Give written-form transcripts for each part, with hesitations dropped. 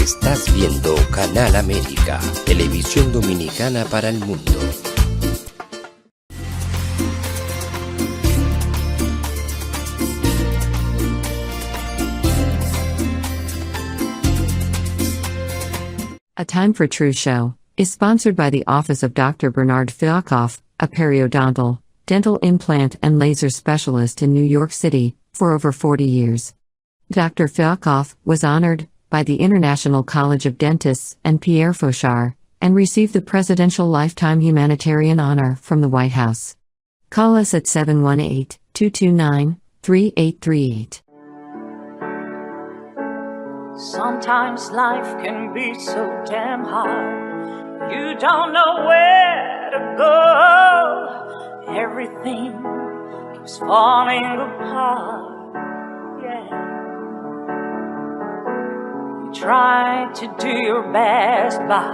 Estás viendo Canal América, televisión dominicana para el mundo. A Time for Truth show is sponsored by the Office of Dr. Bernardfialkoff, a periodontal, dental implant and laser specialist in New York City, for over 40 years. Dr. Fialkoff was honored by the International College of Dentists and Pierre Fauchard, and received the Presidential Lifetime Humanitarian Honor from the White House. Call us at 718-229-3838. Sometimes life can be so damn hard. You don't know where to go. Everything keeps falling apart. Yeah. You try to do your best, but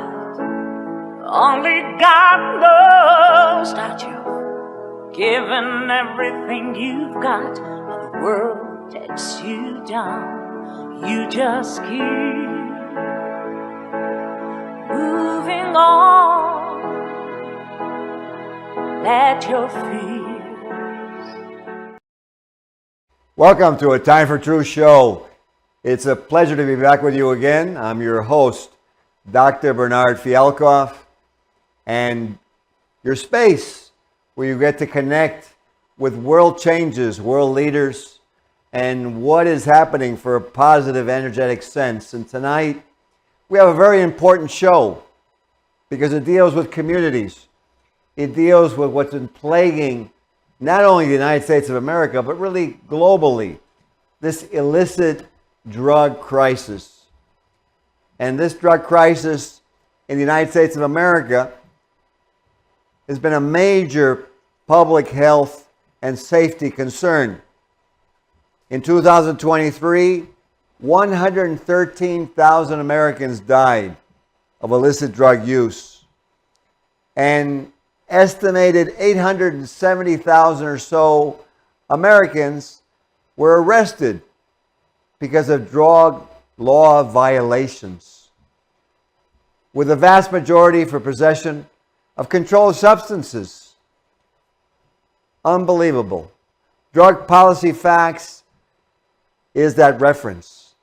only God knows that you've given everything you've got, but the world takes you down. You just keep moving on. Let your fears. Welcome to A Time for Truth show. It's a pleasure to be back with you again. I'm your host, Dr. Bernardfialkoff, and your space where you get to connect with world changes, world leaders, and what is happening for a positive, energetic sense. And tonight, we have a very important show because it deals with communities. It deals with what's been plaguing not only the United States of America, but really globally, this illicit drug crisis. And this drug crisis in the United States of America has been a major public health and safety concern. In 2023, 113,000 Americans died of illicit drug use, and estimated 870,000 or so Americans were arrested because of drug law violations, with the vast majority for possession of controlled substances. Unbelievable. Drug policy facts is that reference.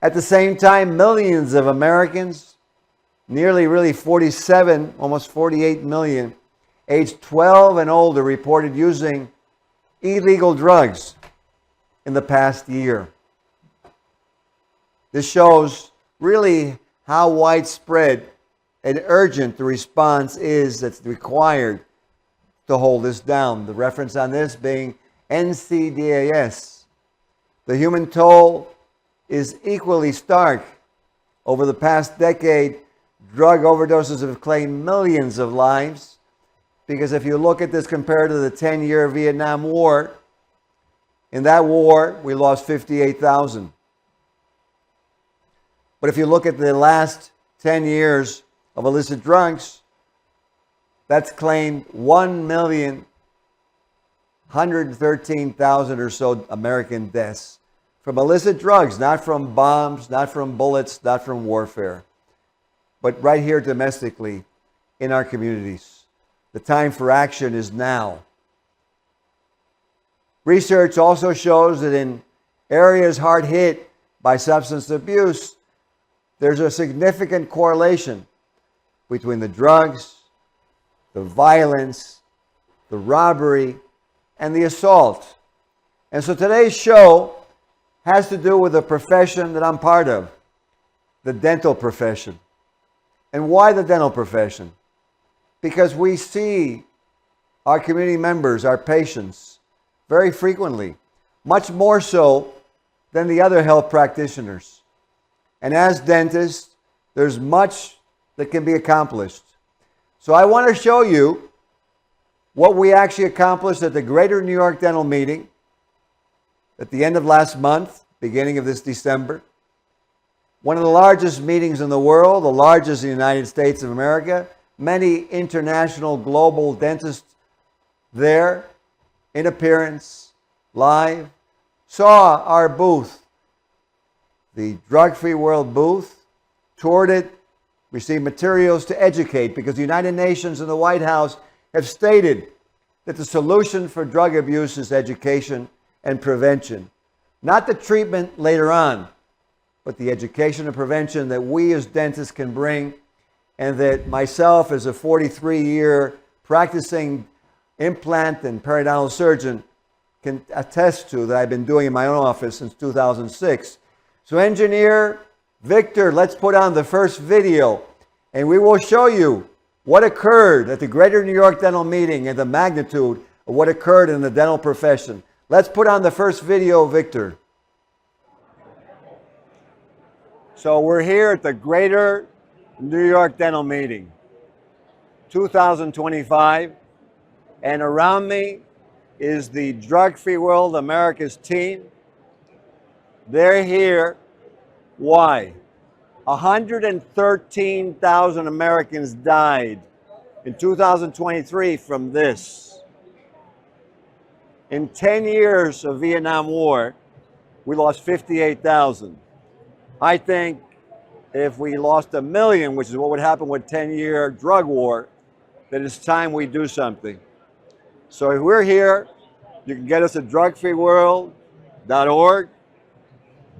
At the same time, millions of Americans, nearly 47, almost 48 million, aged 12 and older, reported using illegal drugs in the past year. This shows really how widespread and urgent the response is that's required to hold this down. The reference on this being NCDAS. The human toll is equally stark. Over the past decade, drug overdoses have claimed millions of lives, because if you look at this compared to the 10-year Vietnam War, in that war, we lost 58,000. But if you look at the last 10 years of illicit drugs, that's claimed 1,113,000 or so American deaths from illicit drugs, not from bombs, not from bullets, not from warfare, but right here domestically in our communities. The time for action is now. Research also shows that in areas hard hit by substance abuse, there's a significant correlation between the drugs, the violence, the robbery, and the assault. And so today's show has to do with a profession that I'm part of, the dental profession. And why the dental profession? Because we see our community members, our patients, very frequently, much more so than the other health practitioners. And as dentists, there's much that can be accomplished. So I want to show you what we actually accomplished at the Greater New York Dental Meeting at the end of last month, beginning of this December. One of the largest meetings in the world, the largest in the United States of America. Many international global dentists there in appearance, live, saw our booth, the Drug Free World booth, toured it, received materials to educate, because the United Nations and the White House have stated that the solution for drug abuse is education and prevention. Not the treatment later on, but the education and prevention that we as dentists can bring, and that myself as a 43-year practicing implant and periodontal surgeon can attest to, that I've been doing in my own office since 2006. So engineer Victor, let's put on the first video, and we will show you what occurred at the Greater New York Dental Meeting and the magnitude of what occurred in the dental profession. Let's put on the first video, Victor. So we're here at the Greater New York Dental Meeting, 2025, and around me is the Drug Free World America's team. They're here. Why? 113,000 Americans died in 2023 from this. In 10 years of Vietnam War, we lost 58,000. I think if we lost 1 million, which is what would happen with 10-year drug war, that it's time we do something. So if we're here, you can get us at drugfreeworld.org,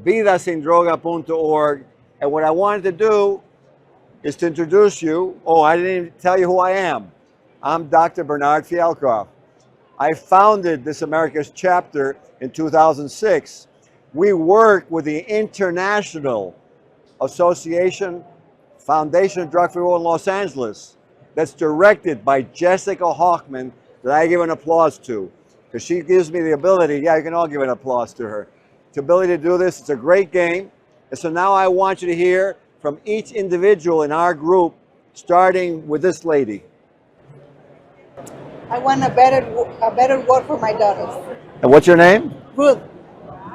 vidasindroga.org. And what I wanted to do is to introduce you. Oh, I didn't even tell you who I am. I'm Dr. Bernardfialkoff. I founded this America's chapter in 2006. We work with the International Association Foundation of Drug Free World in Los Angeles, that's directed by Jessica Hoffman, that I give an applause to, because she gives me the ability, yeah, you can all give an applause to her, the ability to do this. It's a great game. And so now I want you to hear from each individual in our group, starting with this lady. I want a better world for my daughters. And what's your name? Ruth.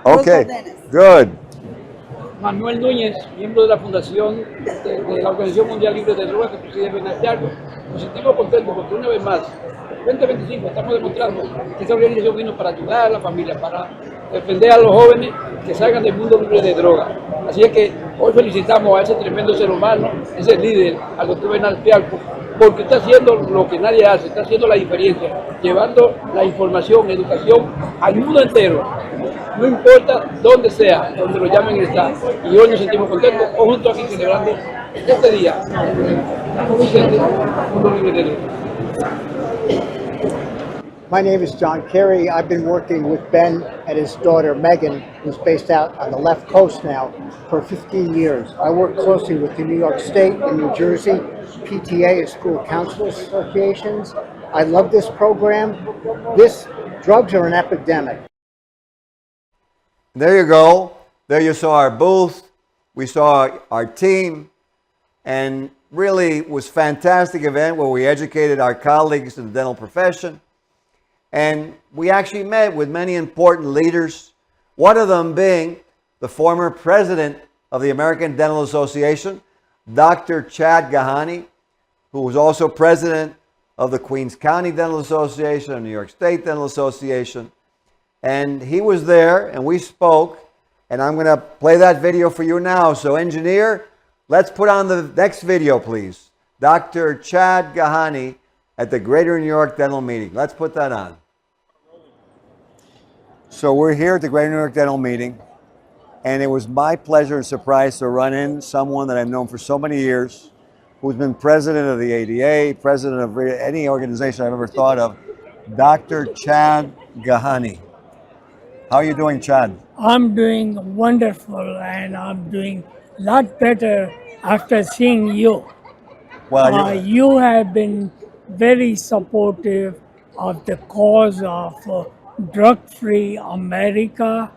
Okay, Ruth, good. Manuel Núñez, miembro de la Fundación de la Organización Mundial Libre de Drogas, que preside Bernardfialkoff. Nos sentimos contentos porque una vez más, 2025, estamos demostrando que esta organización vino para ayudar a la familia, para defender a los jóvenes que salgan del mundo libre de drogas. Así es que hoy felicitamos a ese tremendo ser humano, ese líder, al doctor Bernardfialkoff, porque está haciendo lo que nadie hace, está haciendo la diferencia, llevando la información, educación al mundo entero. No importa dónde sea, donde lo llamen está. Y hoy nos sentimos contentos, juntos aquí celebrando este día. My name is John Carey. I've been working with Ben and his daughter Megan, who's based out on the left coast now, for 15 years. I work closely with the New York State and New Jersey PTA and School Counselors Associations. I love this program. Drugs are an epidemic. There you go. There you saw our booth. We saw our team, and really it was a fantastic event where we educated our colleagues in the dental profession. And we actually met with many important leaders, one of them being the former president of the American Dental Association, Dr. Chad Gahani, who was also president of the Queens County Dental Association and New York State Dental Association. And he was there, and we spoke, and I'm going to play that video for you now. So engineer, let's put on the next video, please. Dr. Chad Gahani at the Greater New York Dental Meeting. Let's put that on. So we're here at the Greater New York Dental Meeting, and it was my pleasure and surprise to run in someone that I've known for so many years, who's been president of the ADA, president of any organization I've ever thought of, Dr. Chad Gahani. How are you doing, Chad? I'm doing wonderful, and I'm doing a lot better after seeing you. Well, you have been very supportive of the cause of drug-free America.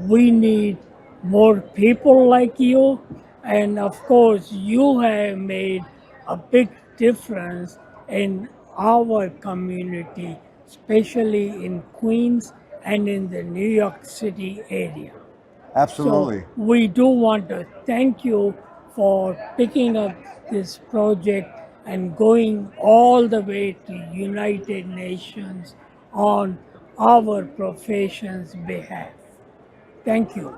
We need more people like you, and of course you have made a big difference in our community, especially in Queens and in the New York City area. absolutely. So we do want to thank you for picking up this project and going all the way to United Nations on our profession's behalf. Thank you.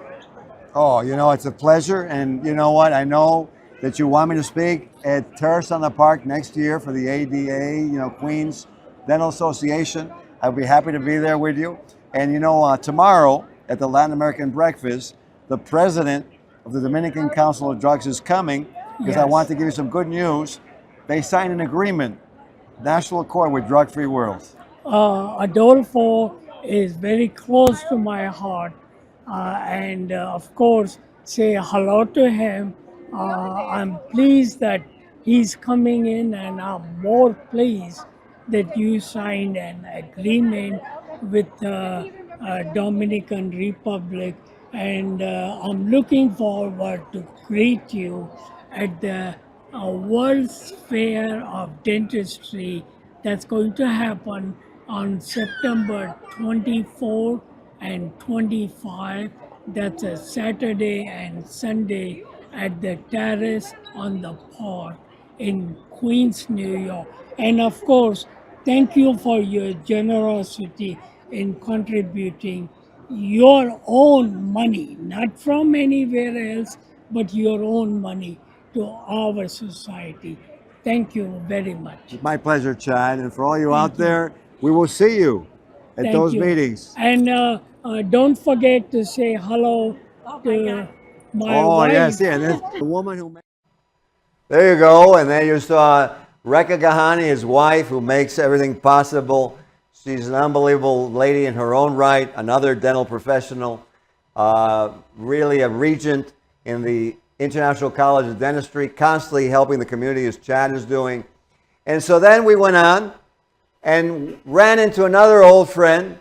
Oh, you know, it's a pleasure. And you know what? I know that you want me to speak at Terrace on the Park next year for the ADA, you know, Queens Dental Association. I'll be happy to be there with you. And you know, tomorrow at the Latin American breakfast, the president of the Dominican Council of Drugs is coming because I Yes. want to give you some good news. They signed an agreement, national accord with Drug Free World. Adolfo is very close to my heart, and of course, say hello to him. I'm pleased that he's coming in, and I'm more pleased that you signed an agreement with the Dominican Republic, and I'm looking forward to greet you at the World's Fair of Dentistry that's going to happen on September 24 and 25. That's a Saturday and Sunday at the Terrace on the Park in Queens, New York. And of course, thank you for your generosity in contributing your own money, not from anywhere else, but your own money to our society. Thank you very much. My pleasure, Chad. And for all you Thank out you. there, we will see you at Thank those you. meetings. And don't forget to say hello to my Oh, wife. yes, yeah. There's the woman who. There you go. And there you saw Rekha Gahani, his wife, who makes everything possible. She's an unbelievable lady in her own right, another dental professional, really a regent in the International College of Dentistry, constantly helping the community as Chad is doing. And so then we went on and ran into another old friend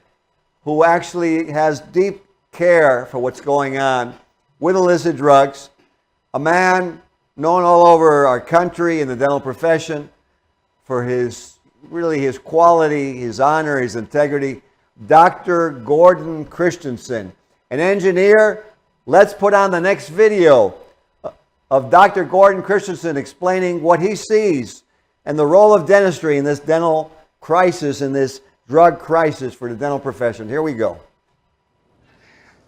who actually has deep care for what's going on with illicit drugs, a man known all over our country in the dental profession for his quality, his honor, his integrity, Dr. Gordon Christensen, an engineer. Let's put on the next video of Dr. Gordon Christensen explaining what he sees and the role of dentistry in this dental crisis, in this drug crisis for the dental profession. Here we go.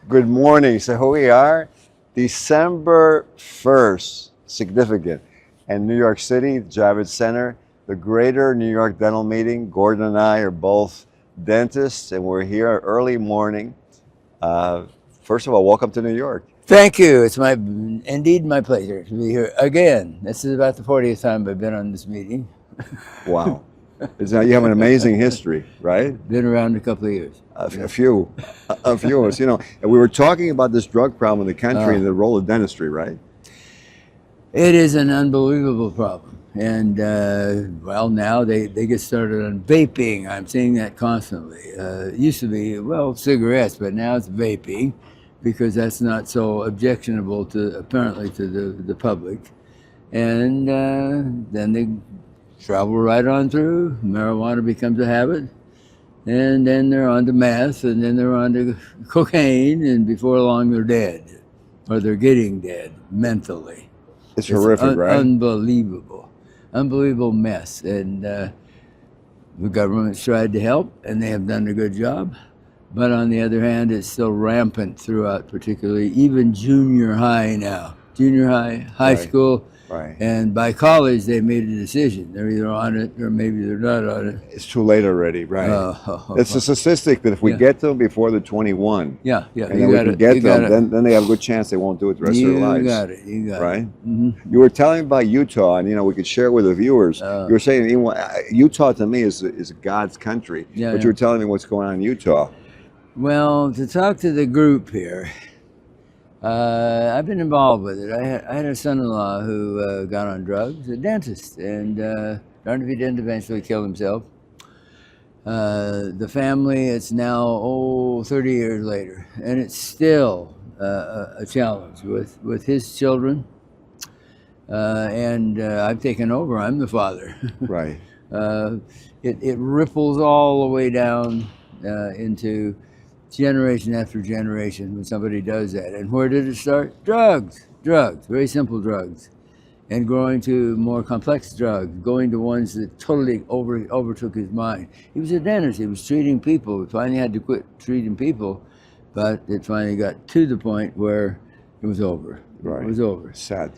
Good morning. So here we are, December 1st, significant, in New York City, Javits Center, the Greater New York Dental Meeting. Gordon and I are both dentists, and we're here early morning. First of all, welcome to New York. Thank you. It's indeed my pleasure to be here again. This is about the 40th time I've been on this meeting. Wow. You have an amazing history, right? Been around a couple of years. A few of us, you know. And we were talking about this drug problem in the country and the role of dentistry, right? It is an unbelievable problem. And, well, now they get started on vaping. I'm seeing that constantly. It used to be, well, cigarettes, but now it's vaping because that's not so objectionable apparently to the public. And then they travel right on through. Marijuana becomes a habit. And then they're on to meth, and then they're on to cocaine, and before long they're dead. Or they're getting dead mentally. It's horrific, right? Unbelievable mess. And the government's tried to help, and they have done a good job. But on the other hand, it's still rampant throughout, particularly even junior high now. Junior high, high school, Right. and by college they made a decision. They're either on it or maybe they're not on it. It's too late already, right? It's a statistic that if we get to them before they're 21, yeah, and then we can get them, then they have a good chance they won't do it the rest of their lives. You got it. Right? Mm-hmm. You were telling about Utah, and you know we could share with the viewers. You were saying Utah to me is God's country, but you were telling me what's going on in Utah. Well, to talk to the group here, I've been involved with it. I had a son-in-law who got on drugs, a dentist, and darned if he didn't eventually kill himself. The family, it's now 30 years later, and it's still a challenge with his children. And I've taken over. I'm the father. Right. It ripples all the way down into generation after generation when somebody does that. And where did it start? Drugs, very simple drugs. And growing to more complex drugs, going to ones that totally overtook his mind. He was a dentist, he was treating people. He finally had to quit treating people, but it finally got to the point where it was over. Right. It was over. Sad.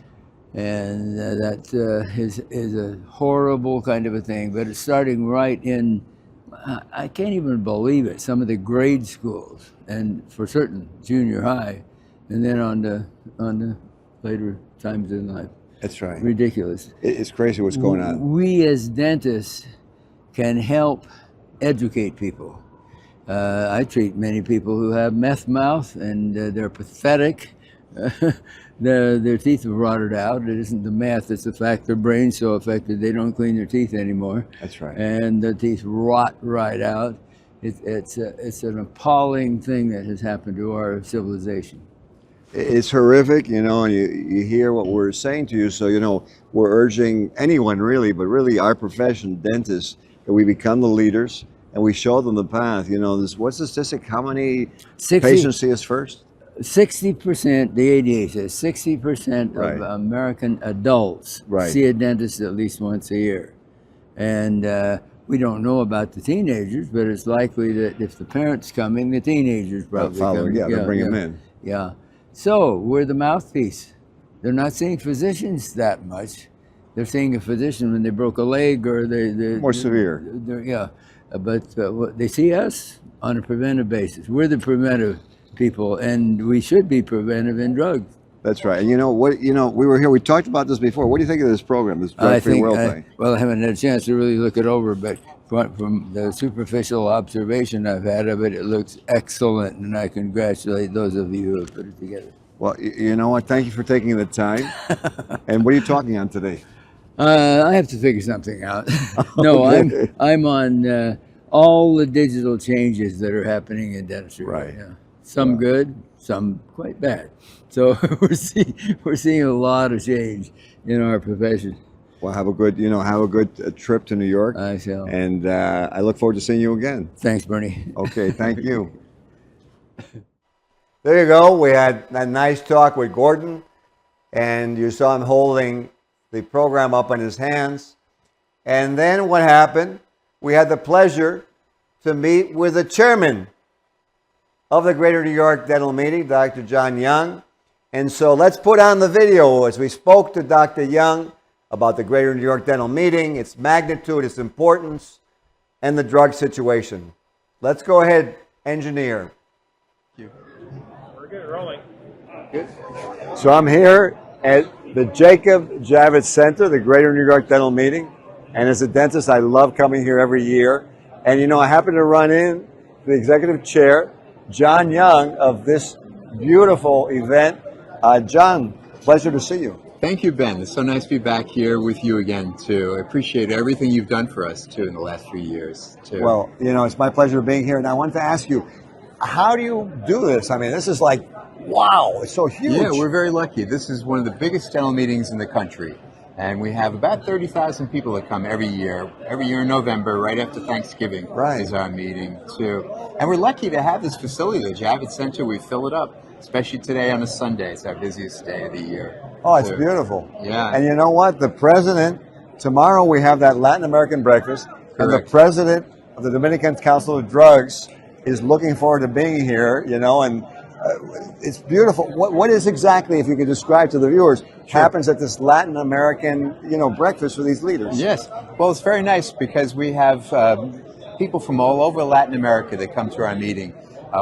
And that is a horrible kind of a thing. But it's starting right in, I can't even believe it, some of the grade schools, and for certain junior high, and then on the later times in life. That's right. Ridiculous. It's crazy what's going on. We as dentists can help educate people. I treat many people who have meth mouth, and they're pathetic. Their teeth have rotted out. It isn't the meth, it's the fact their brain's so affected they don't clean their teeth anymore. That's right. And the teeth rot right out. It's an appalling thing that has happened to our civilization. It's horrific, you know, and you hear what we're saying to you. So, you know, we're urging anyone really, but really our profession, dentists, that we become the leaders and we show them the path. You know, what's the statistic? How many patients see us first? 60%, the ADA says 60% Right. of American adults Right. see a dentist at least once a year. And we don't know about the teenagers, but it's likely that if the parents coming, the teenagers probably come. Yeah, they'll bring them in. Yeah. So we're the mouthpiece. They're not seeing physicians that much. They're seeing a physician when they broke a leg or More severe. Yeah. But they see us on a preventive basis. We're the preventive people, and we should be preventive in drugs. That's right. And you know what? You know, we were here. We talked about this before. What do you think of this program, this drug-free world thing? Well, I haven't had a chance to really look it over, but from the superficial observation I've had of it, it looks excellent, and I congratulate those of you who have put it together. Well, you know what? Thank you for taking the time. And what are you talking on today? I have to figure something out. No, Okay. I'm on all the digital changes that are happening in dentistry right now. Some good, some quite bad. So we're seeing a lot of change in our profession. Well, have a good trip to New York. I shall. And I look forward to seeing you again. Thanks, Bernie. Okay, thank you. There you go. We had a nice talk with Gordon, and you saw him holding the program up in his hands. And then what happened? We had the pleasure to meet with the chairman of the Greater New York Dental Meeting, Dr. John Young. And so let's put on the video as we spoke to Dr. Young about the Greater New York Dental Meeting, its magnitude, its importance, and the drug situation. Let's go ahead, engineer. We're good, rolling. Good. So I'm here at the Jacob Javits Center, the Greater New York Dental Meeting. And as a dentist, I love coming here every year. And you know, I happen to run in the executive chair, John Young, of this beautiful event. John, pleasure to see you. Thank you, Ben. It's so nice to be back here with you again, too. I appreciate everything you've done for us, too, in the last few years, too. Well, you know, it's my pleasure being here. And I wanted to ask you, how do you do this? I mean, this is like, wow, it's so huge. Yeah, we're very lucky. This is one of the biggest dental meetings in the country. And we have about 30,000 people that come every year. Every year in November, right after Thanksgiving, is our meeting, too. And we're lucky to have this facility, the Javits Center. We fill it up, especially today on a Sunday. It's our busiest day of the year. Oh, it's beautiful. Yeah. And you know what? The president, tomorrow we have that Latin American breakfast. Correct. And the president of the Dominican Council of Drugs is looking forward to being here, you know, and it's beautiful. What is exactly, if you could describe to the viewers, happens at this Latin American, you know, breakfast for these leaders? Yes. Well, it's very nice because we have people from all over Latin America that come to our meeting.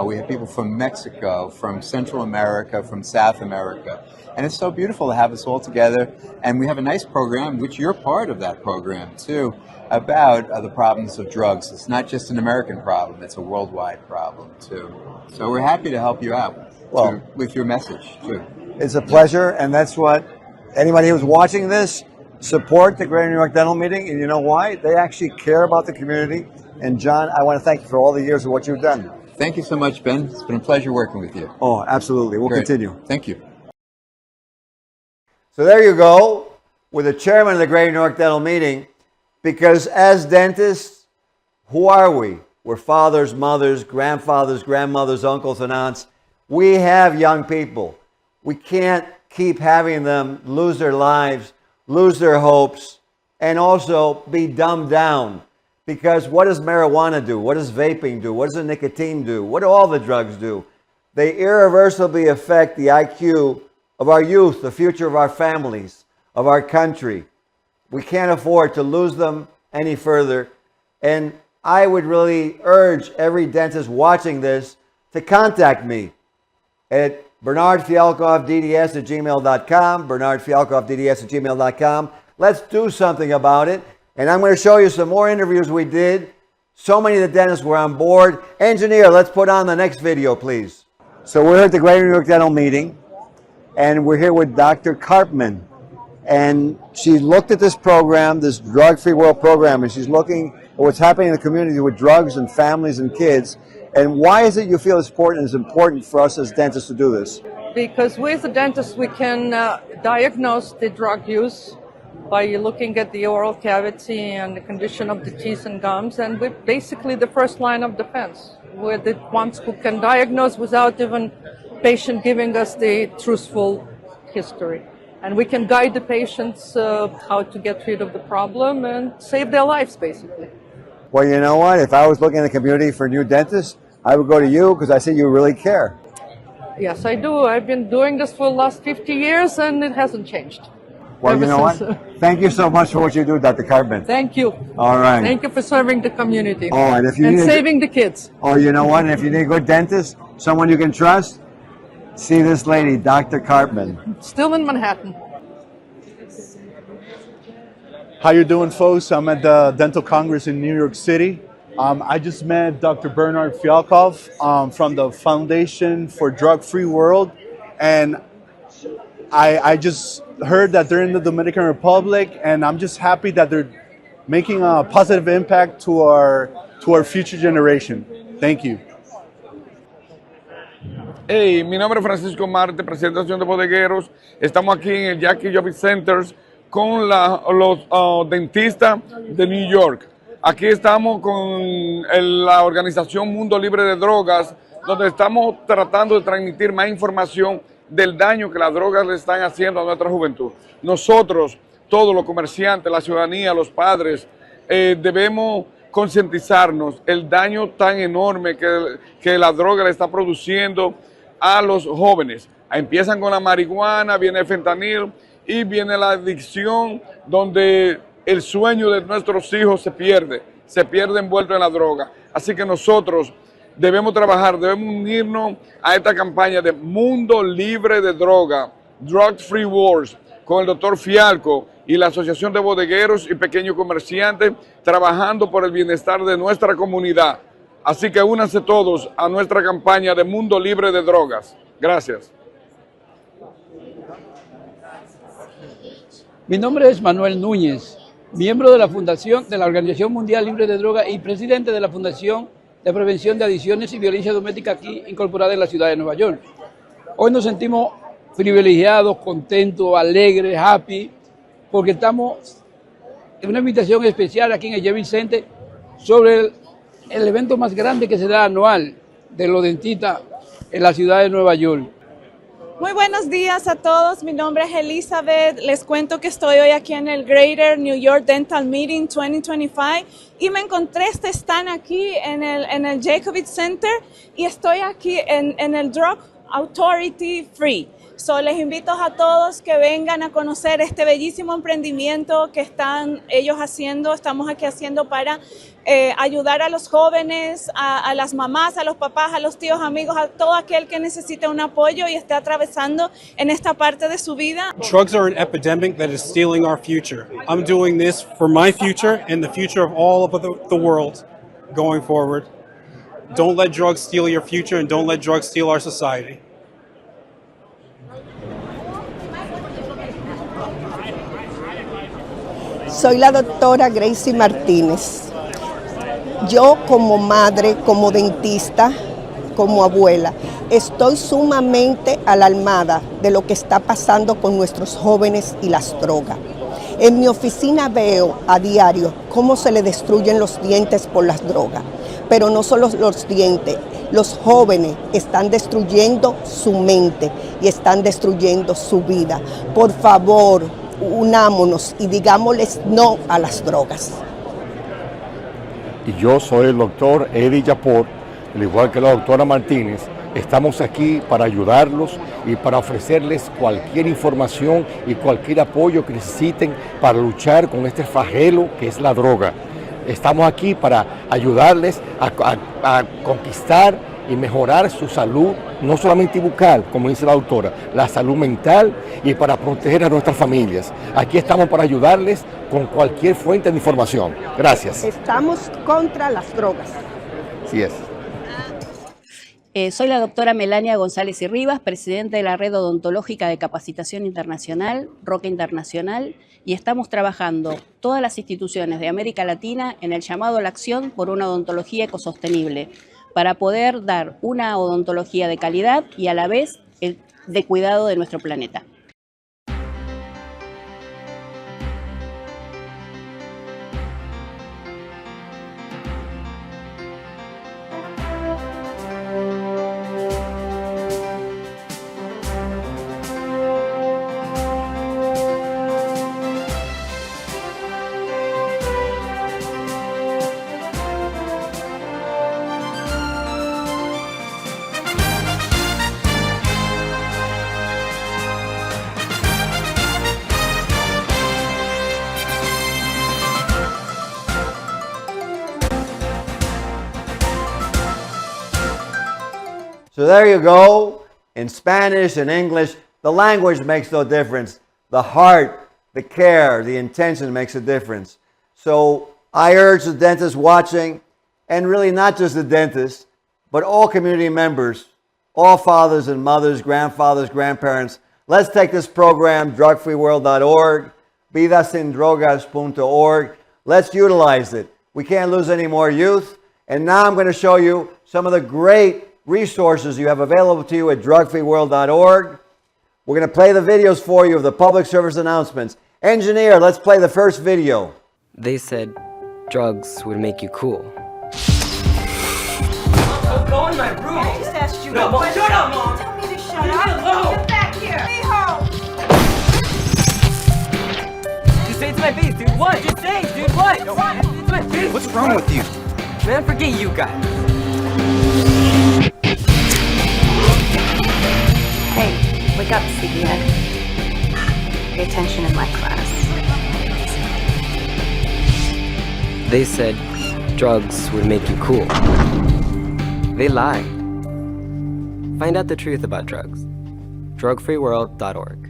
We have people from Mexico, from Central America, from South America. And it's so beautiful to have us all together. And we have a nice program, which you're part of that program, too, about the problems of drugs. It's not just an American problem, it's a worldwide problem, too. So we're happy to help you out with your message, too. It's a pleasure, and that's what anybody who's watching this, support the Greater New York Dental Meeting. And you know why? They actually care about the community. And John, I want to thank you for all the years of what you've done. Thank you so much, Ben. It's been a pleasure working with you. Oh, absolutely. We'll continue. Thank you. So there you go, with the chairman of the Greater New York Dental Meeting, because as dentists, who are we? We're fathers, mothers, grandfathers, grandmothers, uncles, and aunts. We have young people. We can't keep having them lose their lives, lose their hopes, and also be dumbed down. Because what does marijuana do? What does vaping do? What does the nicotine do? What do all the drugs do? They irreversibly affect the IQ of our youth, the future of our families, of our country. We can't afford to lose them any further. And I would really urge every dentist watching this to contact me at Bernardfialkoffdds@gmail.com, Bernardfialkoffdds@gmail.com. Let's do something about it. And I'm going to show you some more interviews we did. So many of the dentists were on board. Engineer, let's put on the next video, please. So we're at the Greater New York Dental Meeting, and we're here with Dr. Karpman. And she looked at this program, this Drug-Free World program, and she's looking at what's happening in the community with drugs and families and kids. And why is it you feel it's important for us as dentists to do this? Because we as a dentist, we can diagnose the drug use by looking at the oral cavity and the condition of the teeth and gums. And we're basically the first line of defense. We're the ones who can diagnose without even patient giving us the truthful history. And we can guide the patients how to get rid of the problem and save their lives, basically. Well, you know what? If I was looking in the community for new dentists, I would go to you because I see you really care. Yes, I do. I've been doing this for the last 50 years and it hasn't changed. Well, you know what? Thank you so much for what you do, Dr. Karpman. Thank you. All right. Thank you for serving the community. Oh, and if you need saving the kids. Oh, you know what? And if you need a good dentist, someone you can trust, see this lady, Dr. Karpman. Still in Manhattan. How you doing, folks? I'm at the Dental Congress in New York City. I just met Dr. Bernardfialkoff from the Foundation for Drug-Free World, and I just heard that they're in the Dominican Republic, and I'm just happy that they're making a positive impact to our future generation. Thank you. Hey, mi nombre es Francisco Marte, presidente de la Asociación de Bodegueros. Estamos aquí en el Jackie Jobbik Centers con los dentistas de New York. Aquí estamos con la organización Mundo Libre de Drogas, donde estamos tratando de transmitir más información del daño que las drogas le están haciendo a nuestra juventud. Nosotros, todos los comerciantes, la ciudadanía, los padres, debemos concientizarnos el daño tan enorme que la droga le está produciendo a los jóvenes. Empiezan con la marihuana, viene el fentanil y viene la adicción, donde el sueño de nuestros hijos se pierde envuelto en la droga. Así que nosotros debemos trabajar, debemos unirnos a esta campaña de Mundo Libre de Droga, Drug Free Wars, con el doctor Fialkoff y la Asociación de Bodegueros y Pequeños Comerciantes, trabajando por el bienestar de nuestra comunidad. Así que únanse todos a nuestra campaña de Mundo Libre de Drogas. Gracias. Mi nombre es Manuel Núñez, miembro de la Fundación de la Organización Mundial Libre de Drogas y presidente de la Fundación de Prevención de Adicciones y Violencia Doméstica aquí incorporada en la ciudad de Nueva York. Hoy nos sentimos privilegiados, contentos, alegres, happy, porque estamos en una invitación especial aquí en el Jobbik Center sobre el evento más grande que se da anual de los dentistas en la ciudad de Nueva York. Muy buenos días a todos, mi nombre es Elizabeth, les cuento que estoy hoy aquí en el Greater New York Dental Meeting 2025 y me encontré este stand aquí en el Jobbik Center y estoy aquí en el Drug Authority Free. So, les invito a todos que vengan a conocer este bellísimo emprendimiento que están ellos haciendo, estamos aquí haciendo para ayudar a los jóvenes, a las mamás, a los papás, a los tíos, amigos, a todo aquel que necesite un apoyo y esté atravesando en esta parte de su vida. Drugs are an epidemic that is stealing our future. I'm doing this for my future and the future of all of the world going forward. Don't let drugs steal your future and don't let drugs steal our society. Soy la doctora Gracie Martínez. Yo como madre, como dentista, como abuela, estoy sumamente alarmada de lo que está pasando con nuestros jóvenes y las drogas. En mi oficina veo a diario cómo se le destruyen los dientes por las drogas, pero no solo los dientes, los jóvenes están destruyendo su mente y están destruyendo su vida. Por favor, unámonos y digámosles no a las drogas. Y yo soy el doctor Eddie Yapor, al igual que la doctora Martínez, Estamos aquí para ayudarlos y para ofrecerles cualquier información y cualquier apoyo que necesiten para luchar con este flagelo que es la droga. Estamos aquí para ayudarles a conquistar y mejorar su salud, no solamente bucal, como dice la autora, la salud mental y para proteger a nuestras familias. Aquí estamos para ayudarles con cualquier fuente de información. Gracias. Estamos contra las drogas. Así es. Soy la doctora Melania González y Rivas, presidenta de la Red Odontológica de Capacitación Internacional, Roca Internacional, y estamos trabajando todas las instituciones de América Latina en el llamado a la acción por una odontología ecosostenible, para poder dar una odontología de calidad y a la vez de cuidado de nuestro planeta. So there you go. In Spanish and English, the language makes no difference. The heart, the care, the intention makes a difference. So I urge the dentists watching, and really not just the dentists, but all community members, all fathers and mothers, grandfathers, grandparents, let's take this program, drugfreeworld.org, vidasindrogas.org. Let's utilize it. We can't lose any more youth. And now I'm going to show you some of the great resources you have available to you at drugfreeworld.org. We're going to play the videos for you of the public service announcements. Engineer, let's play the first video. They said drugs would make you cool. Go in my room. I just asked you. No, Mom, shut up, Mom. Tell me to shut Leave up. me alone. Get back here. Mijo. Just say it to my face, dude. What? Just say it, dude. What? It's my face. What's wrong with you? Man, forget you guys. Hey, wake up, sleepyhead. Pay attention in my class. They said drugs would make you cool. They lie. Find out the truth about drugs. drugfreeworld.org.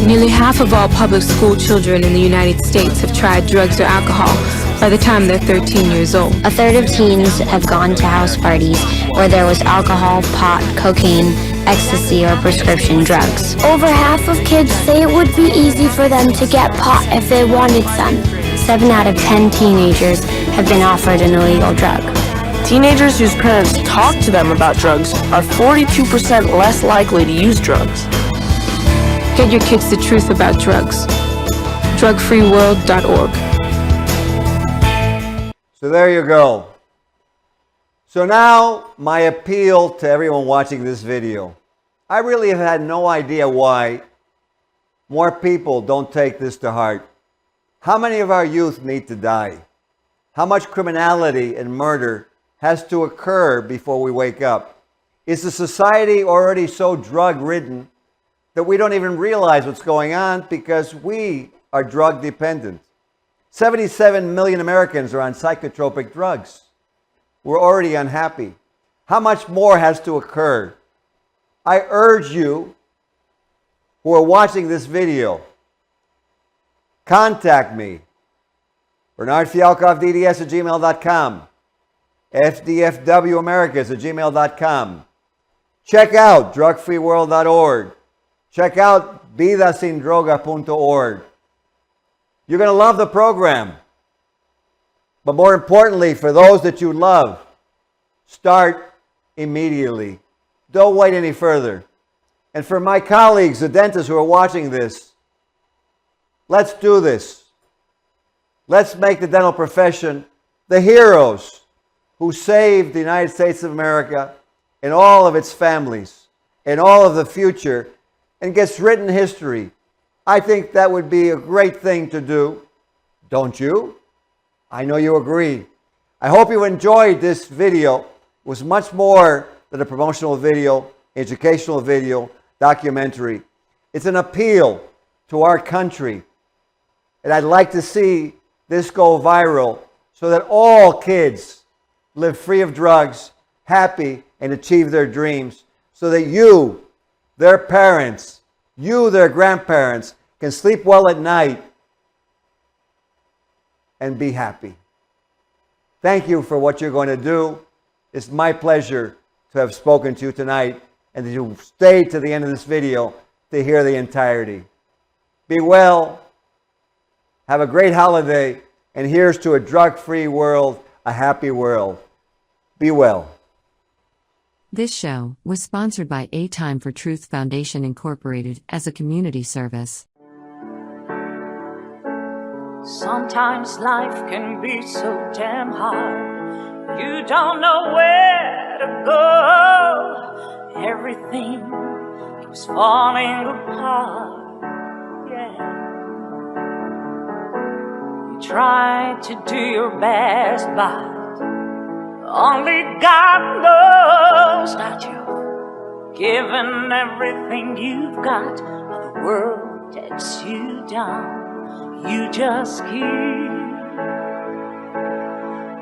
Nearly half of all public school children in the United States have tried drugs or alcohol by the time they're 13 years old. A third of teens have gone to house parties where there was alcohol, pot, cocaine, ecstasy, or prescription drugs. Over half of kids say it would be easy for them to get pot if they wanted some. 7 out of 10 teenagers have been offered an illegal drug. Teenagers whose parents talk to them about drugs are 42% less likely to use drugs. Get your kids the truth about drugs. drugfreeworld.org. So there you go. So now my appeal to everyone watching this video. I really have had no idea why more people don't take this to heart. How many of our youth need to die? How much criminality and murder has to occur before we wake up? Is the society already so drug-ridden that we don't even realize what's going on because we are drug dependent? 77 million Americans are on psychotropic drugs. We're already unhappy. How much more has to occur? I urge you who are watching this video, contact me, Bernardfialkoffdds at gmail.com, FDFWAmericas at gmail.com. Check out drugfreeworld.org. Check out vidasindroga.org. You're going to love the program. But more importantly, for those that you love, start immediately. Don't wait any further. And for my colleagues, the dentists who are watching this, let's do this. Let's make the dental profession the heroes who saved the United States of America and all of its families and all of the future and gets written history. I think that would be a great thing to do. Don't you? I know you agree. I hope you enjoyed this video. It was much more than a promotional video, educational video, documentary. It's an appeal to our country. And I'd like to see this go viral so that all kids live free of drugs, happy, and achieve their dreams, so that you, their parents, you, their grandparents, can sleep well at night and be happy. Thank you for what you're going to do. It's my pleasure to have spoken to you tonight and that you stayed to the end of this video to hear the entirety. Be well, have a great holiday, and here's to a drug-free world, a happy world. Be well. This show was sponsored by Atimefortruthfoundation Incorporated as a community service. Sometimes life can be so damn hard. You don't know where to go. Everything keeps falling apart. Yeah. You try to do your best, but only God knows that you've given everything you've got, but the world takes you down. You just keep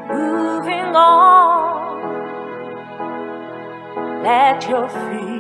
moving on. Let your feet